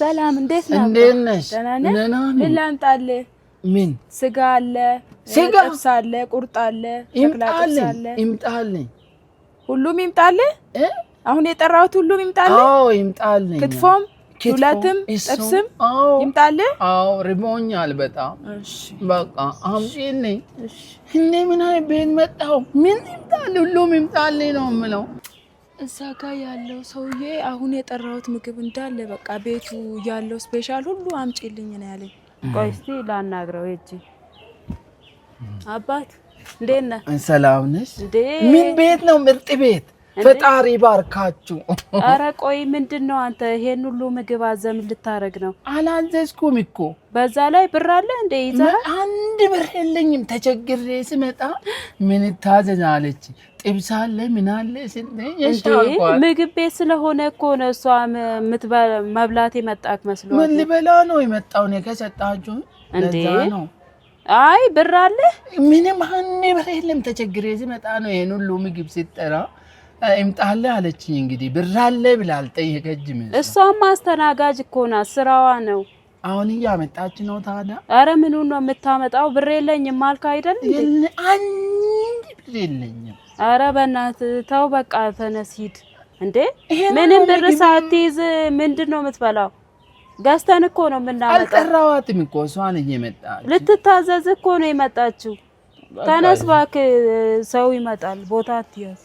ሰላም እንዴት ነህ? እንዴት ነሽ? ደህና ነህ? ምን ላምጣልህ? ምን ስጋ አለ፣ ጥብስ አለ፣ ቁርጥ አለ፣ ሸክላ ጥብስ አለ። ይምጣልኝ። ሁሉም ይምጣልህ? አሁን የጠራሁት ሁሉም ይምጣልህ? አዎ ይምጣልኝ። ክትፎም ዱለትም ጥብስም ይምጣልህ? አዎ ርቦኛል በጣም። እሺ በቃ አምጪልኝ። እሺ እኔ ምን አይነት ቤት መጣሁ? ምን ይምጣልኝ? ሁሉም ይምጣልኝ ነው የምለው። እዛ ጋር ያለው ሰውዬ አሁን የጠራሁት ምግብ እንዳለ በቃ ቤቱ ያለው ስፔሻል ሁሉ አምጪልኝ ነው ያለኝ። ቆይ እስቲ ላናግረው ሂጂ። አባት እንዴት ነህ? ሰላም ነሽ? ምን ቤት ነው? ምርጥ ቤት። ፈጣሪ ባርካችሁ። አረ ቆይ ምንድነው አንተ ይሄን ሁሉ ምግብ አዘም ልታረግ ነው? አላዘዝኩም እኮ። በዛ ላይ ብር አለ እንዴ? ይዘህ አንድ ብር የለኝም። ተቸግሬ ስመጣ ምን ታዘዛለች? ጥብስ አለ ምን አለ ስትይ የሻልኳት። ምግብ ቤት ስለሆነ እኮ ነው እሷ መብላት የመጣክ መስሎ። ምን ልበላ ነው የመጣው? ነው ከሰጣችሁ ለዛ ነው። አይ ብር አለ? ምንም አንድ ብር የለም። ተቸግሬ ስመጣ ነው ይሄን ሁሉ ምግብ ሲጠራ ይምጣልህ አለችኝ። እንግዲህ ብር አለ ብላ አልጠየቀችም። እሷም አስተናጋጅ እኮ ናት፣ ስራዋ ነው። አሁን እያመጣች ነው ታዲያ። አረ ምኑን ነው የምታመጣው? ብር የለኝም አልክ አይደል እንዴ? አንድ ብር የለኝም። አረ በእናትህ ተው በቃ ተነስ ሂድ። እንዴ ምንም ብር ሳትይዝ ምንድነው የምትበላው? ገዝተን እኮ ነው የምናመጣው። አልጠራዋትም እኮ እሷን እየመጣች ልትታዘዝ እኮ ነው የመጣችው። ተነስ እባክህ፣ ሰው ይመጣል። ቦታ አትያዝ።